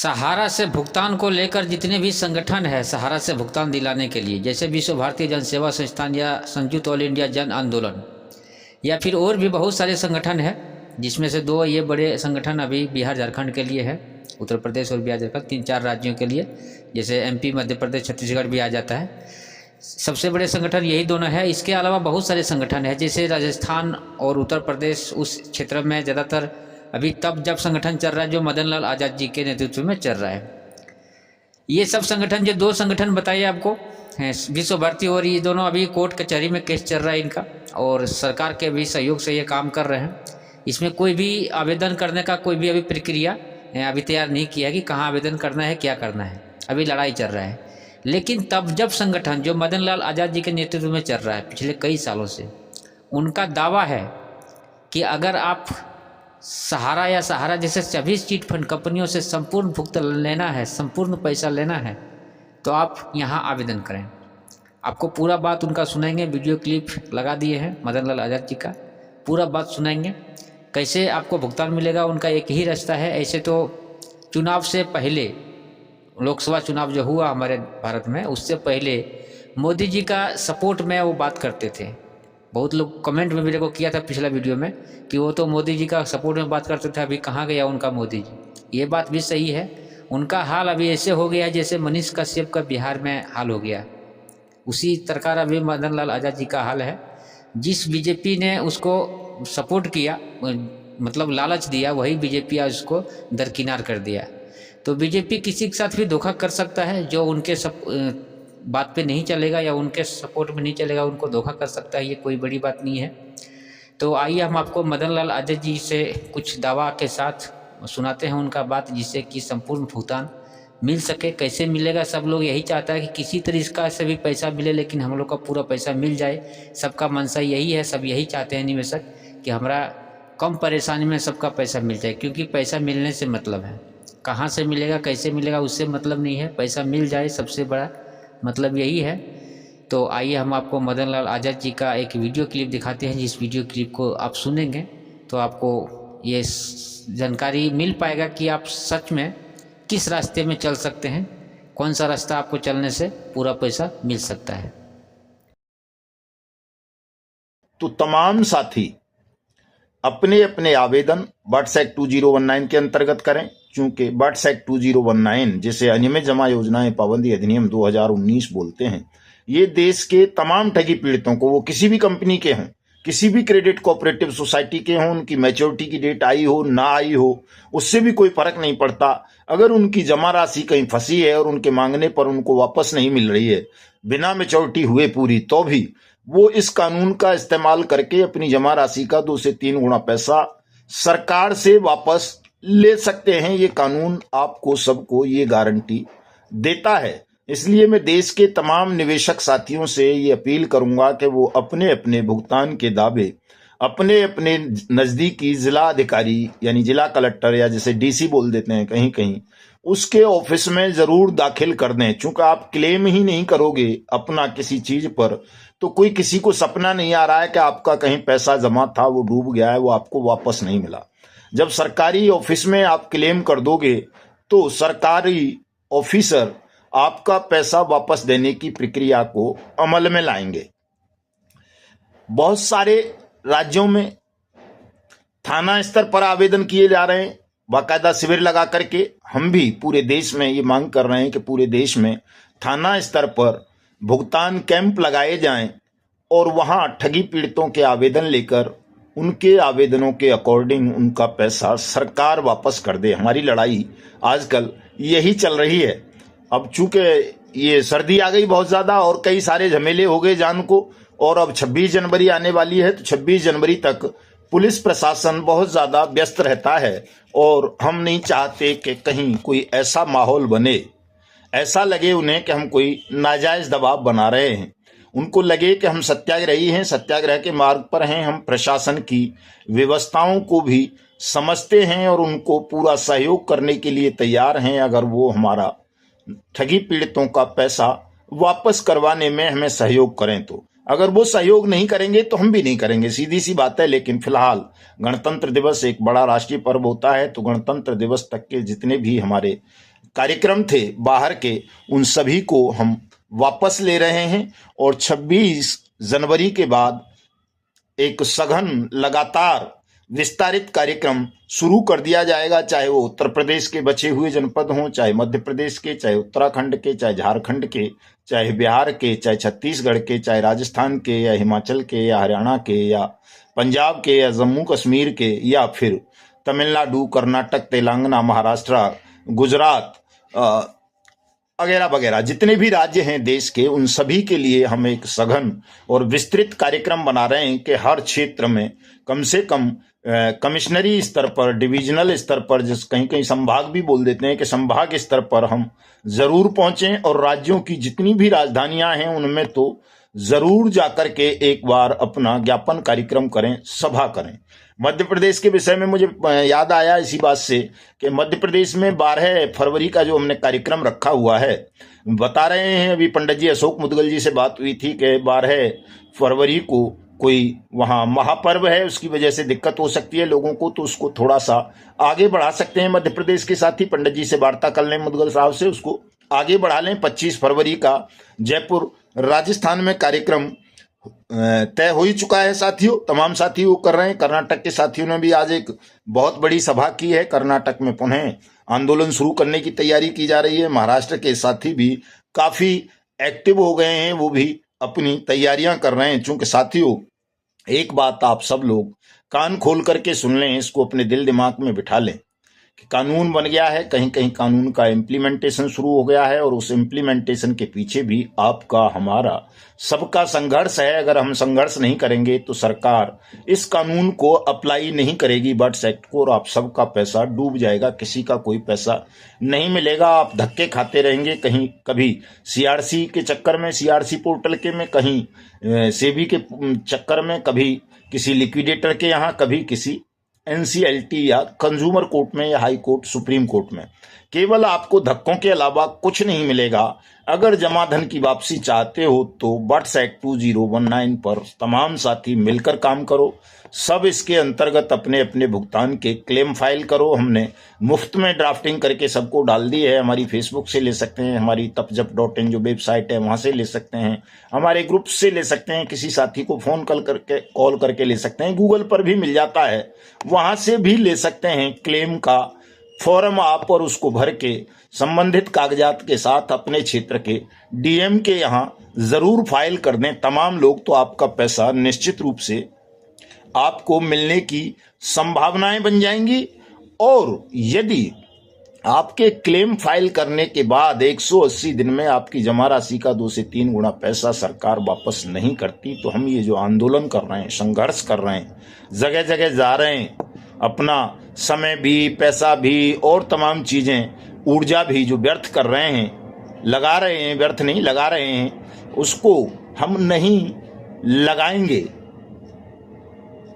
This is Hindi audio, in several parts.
सहारा से भुगतान को लेकर जितने भी संगठन है सहारा से भुगतान दिलाने के लिए, जैसे विश्व भारतीय जन सेवा संस्थान या संयुक्त ऑल इंडिया जन आंदोलन या फिर और भी बहुत सारे संगठन है, जिसमें से दो ये बड़े संगठन अभी बिहार झारखंड के लिए है, उत्तर प्रदेश और बिहार झारखंड, 3-4 राज्यों के लिए, जैसे एमपी, मध्य प्रदेश, छत्तीसगढ़ भी आ जाता है। सबसे बड़े संगठन यही दोनों है। इसके अलावा बहुत सारे संगठन है, जैसे राजस्थान और उत्तर प्रदेश, उस क्षेत्र में ज़्यादातर अभी तब जब संगठन चल रहा है जो मदन लाल आज़ाद जी के नेतृत्व में चल रहा है। ये सब संगठन, जो दो संगठन बताइए आपको हैं, विश्व भारती, और ये दोनों अभी कोर्ट कचहरी में केस चल रहा है इनका, और सरकार के भी सहयोग से ये काम कर रहे हैं। इसमें कोई भी आवेदन करने का कोई भी अभी प्रक्रिया अभी तैयार नहीं किया है कि कहाँ आवेदन करना है, क्या करना है, अभी लड़ाई चल रहा है। लेकिन तब जब संगठन जो मदन लाल आज़ाद जी के नेतृत्व में चल रहा है पिछले कई सालों से, उनका दावा है कि अगर आप सहारा या सहारा जैसे सभी चिट फंड कंपनियों से संपूर्ण भुगतान लेना है, संपूर्ण पैसा लेना है, तो आप यहाँ आवेदन करें। आपको पूरा बात उनका सुनाएंगे, वीडियो क्लिप लगा दिए हैं मदन लाल आज़ाद जी का, पूरा बात सुनाएंगे कैसे आपको भुगतान मिलेगा। उनका एक ही रास्ता है। ऐसे तो चुनाव से पहले, लोकसभा चुनाव जो हुआ हमारे भारत में, उससे पहले मोदी जी का सपोर्ट में वो बात करते थे। बहुत लोग कमेंट में मेरे को किया था पिछला वीडियो में कि वो तो मोदी जी का सपोर्ट में बात करते थे, अभी कहाँ गया उनका मोदी जी। ये बात भी सही है। उनका हाल अभी ऐसे हो गया है जैसे मनीष कश्यप का बिहार में हाल हो गया, उसी प्रकार अभी मदन लाल आज़ाद जी का हाल है। जिस बीजेपी ने उसको सपोर्ट किया, मतलब लालच दिया, वही बीजेपी आज उसको दरकिनार कर दिया। तो बीजेपी किसी के साथ भी धोखा कर सकता है, जो उनके बात पे नहीं चलेगा या उनके सपोर्ट में नहीं चलेगा, उनको धोखा कर सकता है। ये कोई बड़ी बात नहीं है। तो आइए हम आपको मदन लाल आज़ाद जी से कुछ दावा के साथ सुनाते हैं उनका बात, जिससे कि संपूर्ण भुगतान मिल सके। कैसे मिलेगा, सब लोग यही चाहता है कि किसी तरीका से भी पैसा मिले, लेकिन हम लोग का पूरा पैसा मिल जाए। सबका मनसा यही है, सब यही चाहते हैं निवेशक कि हमारा कम परेशानी में सबका पैसा मिल जाए, क्योंकि पैसा मिलने से मतलब है। कहाँ से मिलेगा, कैसे मिलेगा, उससे मतलब नहीं है, पैसा मिल जाए, सबसे बड़ा मतलब यही है। तो आइए हम आपको मदन लाल आज़ाद जी का एक वीडियो क्लिप दिखाते हैं। जिस वीडियो क्लिप को आप सुनेंगे तो आपको ये जानकारी मिल पाएगा कि आप सच में किस रास्ते में चल सकते हैं, कौन सा रास्ता आपको चलने से पूरा पैसा मिल सकता है। तो तमाम साथी अपने अपने आवेदन बर्ड्स एक्ट 2019 के अंतर्गत करें, चूंकि बर्ड्स एक्ट 2019 जिसे अनियमित जमा योजनाएं पाबंदी अधिनियम 2019 बोलते हैं, ये देश के तमाम ठगी पीड़ितों को, वो किसी भी कंपनी के हों, किसी भी क्रेडिट कोऑपरेटिव सोसाइटी के हों, उनकी मैच्योरिटी की डेट आई हो ना आई हो, उससे भी कोई फर्क नहीं पड़ता। अगर उनकी जमा राशि कहीं फंसी है और उनके मांगने पर उनको वापस नहीं मिल रही है, बिना मैच्योरिटी हुए पूरी, तो भी वो इस कानून का इस्तेमाल करके अपनी जमा राशि का 2 से 3 गुना पैसा सरकार से वापस ले सकते हैं। ये कानून आपको सबको ये गारंटी देता है। इसलिए मैं देश के तमाम निवेशक साथियों से ये अपील करूंगा कि वो अपने अपने भुगतान के दावे अपने अपने नजदीकी जिला अधिकारी यानी जिला कलेक्टर या जिसे डीसी बोल देते हैं कहीं कहीं, उसके ऑफिस में जरूर दाखिल कर दें। चूंकि आप क्लेम ही नहीं करोगे अपना किसी चीज पर, तो कोई किसी को सपना नहीं आ रहा है कि आपका कहीं पैसा जमा था वो डूब गया है, वो आपको वापस नहीं मिला। जब सरकारी ऑफिस में आप क्लेम कर दोगे तो सरकारी ऑफिसर आपका पैसा वापस देने की प्रक्रिया को अमल में लाएंगे। बहुत सारे राज्यों में थाना स्तर पर आवेदन किए जा रहे हैं, बाकायदा शिविर लगा करके। हम भी पूरे देश में ये मांग कर रहे हैं कि पूरे देश में थाना स्तर पर भुगतान कैंप लगाए जाएं और वहां ठगी पीड़ितों के आवेदन लेकर उनके आवेदनों के अकॉर्डिंग उनका पैसा सरकार वापस कर दे। हमारी लड़ाई आजकल यही चल रही है। अब चूंकि ये सर्दी आ गई बहुत ज्यादा और कई सारे झमेले हो गए जान को, और अब 26 जनवरी आने वाली है, तो 26 जनवरी तक पुलिस प्रशासन बहुत ज्यादा व्यस्त रहता है और हम नहीं चाहते कि कहीं कोई ऐसा माहौल बने, ऐसा लगे उन्हें कि हम कोई नाजायज दबाव बना रहे हैं। उनको लगे कि हम सत्याग्रही हैं, सत्याग्रह के मार्ग पर हैं, हम प्रशासन की व्यवस्थाओं को भी समझते हैं और उनको पूरा सहयोग करने के लिए तैयार हैं, अगर वो हमारा ठगी पीड़ितों का पैसा वापस करवाने में हमें सहयोग करें तो। अगर वो सहयोग नहीं करेंगे तो हम भी नहीं करेंगे, सीधी सी बात है। लेकिन फिलहाल गणतंत्र दिवस एक बड़ा राष्ट्रीय पर्व होता है, तो गणतंत्र दिवस तक के जितने भी हमारे कार्यक्रम थे बाहर के, उन सभी को हम वापस ले रहे हैं और 26 जनवरी के बाद एक सघन लगातार विस्तारित कार्यक्रम शुरू कर दिया जाएगा, चाहे वो उत्तर प्रदेश के बचे हुए जनपद हों, चाहे मध्य प्रदेश के, चाहे उत्तराखंड के, चाहे झारखंड के, चाहे बिहार के, चाहे छत्तीसगढ़ के, चाहे राजस्थान के या हिमाचल के या हरियाणा के या पंजाब के या जम्मू कश्मीर के या फिर तमिलनाडु, कर्नाटक, तेलंगाना, महाराष्ट्र, गुजरात वगैरह वगैरह जितने भी राज्य हैं देश के, उन सभी के लिए हम एक सघन और विस्तृत कार्यक्रम बना रहे हैं कि हर क्षेत्र में कम से कम कमिश्नरी स्तर पर, डिविजनल स्तर पर, जिस कहीं कहीं संभाग भी बोल देते हैं कि संभाग स्तर पर हम जरूर पहुंचें और राज्यों की जितनी भी राजधानियां हैं उनमें तो जरूर जाकर के एक बार अपना ज्ञापन कार्यक्रम करें, सभा करें। मध्य प्रदेश के विषय में मुझे याद आया इसी बात से कि मध्य प्रदेश में 12 फरवरी का जो हमने कार्यक्रम रखा हुआ है, बता रहे हैं, अभी पंडित जी अशोक मुदगल जी से बात हुई थी कि 12 फरवरी को कोई वहां महापर्व है, उसकी वजह से दिक्कत हो सकती है लोगों को, तो उसको थोड़ा सा आगे बढ़ा सकते हैं मध्य प्रदेश के साथी। पंडित जी से वार्ता कर लें मुदगल साहब से, उसको आगे बढ़ा लें। 25 फरवरी का जयपुर राजस्थान में कार्यक्रम तय हो ही चुका है साथियों, तमाम साथी वो कर रहे हैं। कर्नाटक के साथियों ने भी आज एक बहुत बड़ी सभा की है, कर्नाटक में पुनः आंदोलन शुरू करने की तैयारी की जा रही है। महाराष्ट्र के साथी भी काफी एक्टिव हो गए हैं, वो भी अपनी तैयारियां कर रहे हैं। चूंकि साथियों एक बात आप सब लोग कान खोल करके सुन लें, इसको अपने दिल दिमाग में बिठा लें कि कानून बन गया है, कहीं कहीं कानून का इम्प्लीमेंटेशन शुरू हो गया है और उस इम्प्लीमेंटेशन के पीछे भी आपका हमारा सबका संघर्ष है। अगर हम संघर्ष नहीं करेंगे तो सरकार इस कानून को अप्लाई नहीं करेगी, बर्ड्स एक्ट को, और आप सबका पैसा डूब जाएगा, किसी का कोई पैसा नहीं मिलेगा। आप धक्के खाते रहेंगे, कहीं कभी सीआरसी के चक्कर में, सीआरसी पोर्टल के में, कहीं सेबी के चक्कर में, कभी किसी लिक्विडेटर के यहाँ, कभी किसी एनसीएलटी या कंज्यूमर कोर्ट में या हाई कोर्ट, सुप्रीम कोर्ट में। केवल आपको धक्कों के अलावा कुछ नहीं मिलेगा। अगर जमा धन की वापसी चाहते हो तो बर्ड्स एक्ट 2019 पर तमाम साथी मिलकर काम करो। सब इसके अंतर्गत अपने अपने भुगतान के क्लेम फाइल करो। हमने मुफ्त में ड्राफ्टिंग करके सबको डाल दी है। हमारी फेसबुक से ले सकते हैं, हमारी तपजप.in जो वेबसाइट है वहां से ले सकते हैं, हमारे ग्रुप से ले सकते हैं, किसी साथी को फोन कॉल करके ले सकते हैं, गूगल पर भी मिल जाता है, वहां से भी ले सकते हैं। क्लेम का फॉर्म आप और उसको भर के संबंधित कागजात के साथ अपने क्षेत्र के डीएम के यहाँ जरूर फाइल कर दें तमाम लोग, तो आपका पैसा निश्चित रूप से आपको मिलने की संभावनाएं बन जाएंगी। और यदि आपके क्लेम फाइल करने के बाद 180 दिन में आपकी जमा राशि का 2 से 3 गुना पैसा सरकार वापस नहीं करती, तो हम ये जो आंदोलन कर रहे हैं, संघर्ष कर रहे हैं, जगह जगह जा रहे हैं, अपना समय भी, पैसा भी और तमाम चीजें, ऊर्जा भी जो व्यर्थ कर रहे हैं, लगा रहे हैं, व्यर्थ नहीं लगा रहे हैं, उसको हम नहीं लगाएंगे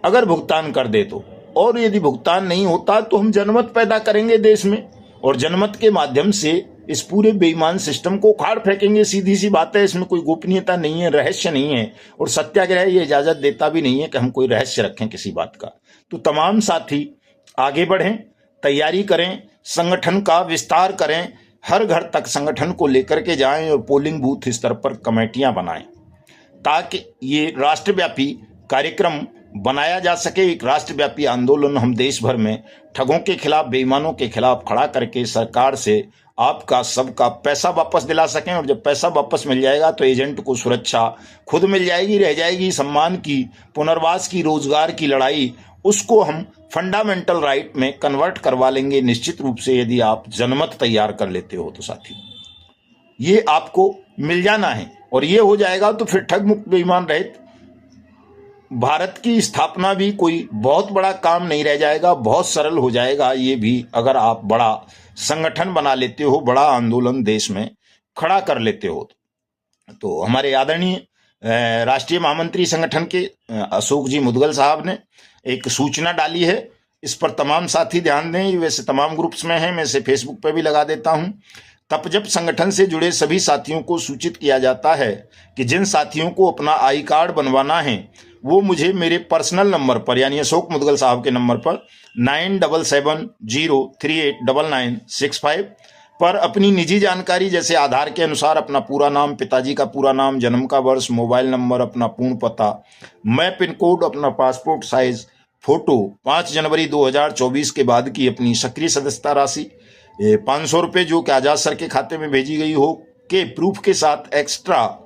अगर भुगतान कर दे तो। और यदि भुगतान नहीं होता तो हम जनमत पैदा करेंगे देश में, और जनमत के माध्यम से इस पूरे बेईमान सिस्टम को उखाड़ फेंकेंगे। सीधी सी बात है, इसमें कोई गोपनीयता नहीं है, रहस्य नहीं है, और सत्याग्रह ये इजाजत देता भी नहीं है कि हम कोई रहस्य रखें किसी बात का। तो तमाम साथी आगे बढ़ें, तैयारी करें, संगठन का विस्तार करें, हर घर तक संगठन को लेकर के जाएं और पोलिंग बूथ स्तर पर कमेटियां बनाएं, ताकि ये राष्ट्रव्यापी कार्यक्रम बनाया जा सके। एक राष्ट्रव्यापी आंदोलन हम देश भर में ठगों के खिलाफ, बेईमानों के खिलाफ खड़ा करके सरकार से आपका सबका पैसा वापस दिला सकें। और जब पैसा वापस मिल जाएगा तो एजेंट को सुरक्षा खुद मिल जाएगी, रह जाएगी सम्मान की, पुनर्वास की, रोजगार की लड़ाई, उसको हम फंडामेंटल राइट में कन्वर्ट करवा लेंगे निश्चित रूप से, यदि आप जनमत तैयार कर लेते हो तो साथी। ये आपको मिल जाना है, और ये हो जाएगा तो फिर ठग मुक्त बेईमान रहित भारत की स्थापना भी कोई बहुत बड़ा काम नहीं रह जाएगा, बहुत सरल हो जाएगा ये भी, अगर आप बड़ा संगठन बना लेते हो, बड़ा आंदोलन देश में खड़ा कर लेते हो। तो हमारे आदरणीय राष्ट्रीय महामंत्री संगठन के अशोक जी मुदगल साहब ने एक सूचना डाली है, इस पर तमाम साथी ध्यान दें। ये वैसे तमाम ग्रुप्स में है, मैं इसे फेसबुक पे भी लगा देता हूं। तपजप संगठन से जुड़े सभी साथियों को सूचित किया जाता है कि जिन साथियों को अपना आई कार्ड बनवाना है वो मुझे मेरे पर्सनल नंबर पर, यानी अशोक मुदगल साहब के नंबर पर 9770389965 पर अपनी निजी जानकारी जैसे आधार के अनुसार अपना पूरा नाम, पिताजी का पूरा नाम, जन्म का वर्ष, मोबाइल नंबर, अपना पूर्ण पता, मैं पिन कोड, अपना पासपोर्ट साइज फोटो, 5 जनवरी 2024 के बाद की अपनी सक्रिय सदस्यता राशि 500 रुपये जो कि आजाद सर के खाते में भेजी गई हो के प्रूफ के साथ एक्स्ट्रा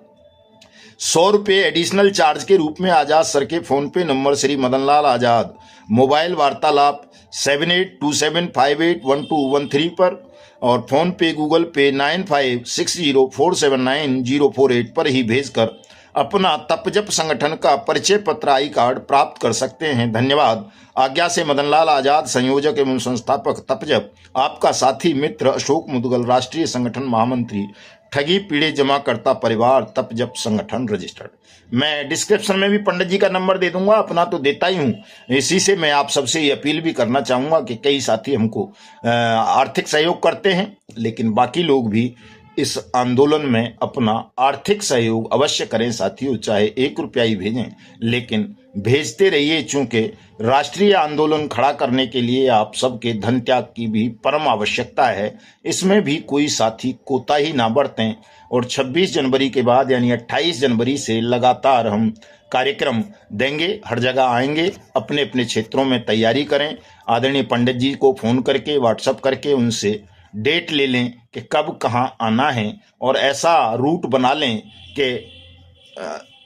100 रुपये एडिशनल चार्ज के रूप में आजाद सर के फोन पे नंबर श्री मदनलाल आजाद, मोबाइल वार्तालाप 7827581213 पर और फोन पे, गूगल पे 9560479048 पर ही भेजकर अपना तपजप संगठन का परिचय पत्र आई कार्ड प्राप्त कर सकते हैं। धन्यवाद। आज्ञा से मदनलाल आजाद, संयोजक एवं संस्थापक तपजप। आपका साथी मित्र अशोक मुदगल, राष्ट्रीय संगठन महामंत्री, ठगी पीड़े जमाकर्ता परिवार, तपजप संगठन रजिस्टर्ड। मैं डिस्क्रिप्शन में भी पंडित जी का नंबर दे दूंगा, अपना तो देता ही हूं। इसी से मैं आप सबसे ये अपील भी करना चाहूंगा कि कई साथी हमको आर्थिक सहयोग करते हैं, लेकिन बाकी लोग भी इस आंदोलन में अपना आर्थिक सहयोग अवश्य करें साथियों, चाहे 1 रुपया ही भेजें, लेकिन भेजते रहिए, चूंकि राष्ट्रीय आंदोलन खड़ा करने के लिए आप सबके धन त्याग की भी परम आवश्यकता है। इसमें भी कोई साथी कोताही ना बरतें और 26 जनवरी के बाद यानी 28 जनवरी से लगातार हम कार्यक्रम देंगे, हर जगह आएंगे। अपने अपने क्षेत्रों में तैयारी करें। आदरणीय पंडित जी को फोन करके, व्हाट्सएप करके उनसे डेट ले लें कि कब कहाँ आना है और ऐसा रूट बना लें कि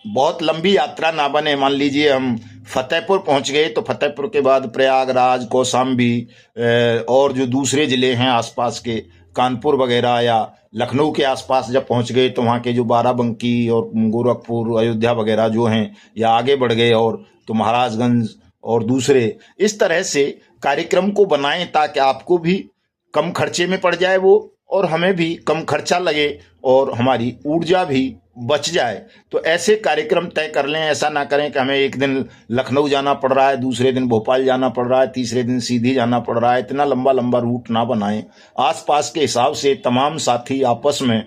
बहुत लंबी यात्रा ना बने। मान लीजिए हम फतेहपुर पहुंच गए तो फतेहपुर के बाद प्रयागराज, कौशाम्बी और जो दूसरे ज़िले हैं आसपास के, कानपुर वगैरह या लखनऊ के आसपास जब पहुंच गए तो वहाँ के जो बाराबंकी और गोरखपुर, अयोध्या वगैरह जो हैं, या आगे बढ़ गए और तो महाराजगंज और दूसरे, इस तरह से कार्यक्रम को बनाएं ताकि आपको भी कम खर्चे में पड़ जाए वो और हमें भी कम खर्चा लगे और हमारी ऊर्जा भी बच जाए। तो ऐसे कार्यक्रम तय कर लें। ऐसा ना करें कि हमें एक दिन लखनऊ जाना पड़ रहा है, दूसरे दिन भोपाल जाना पड़ रहा है, तीसरे दिन सीधी जाना पड़ रहा है। इतना लंबा लंबा रूट ना बनाएं। आसपास के हिसाब से तमाम साथी आपस में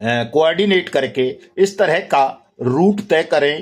कोऑर्डिनेट करके इस तरह का रूट तय करें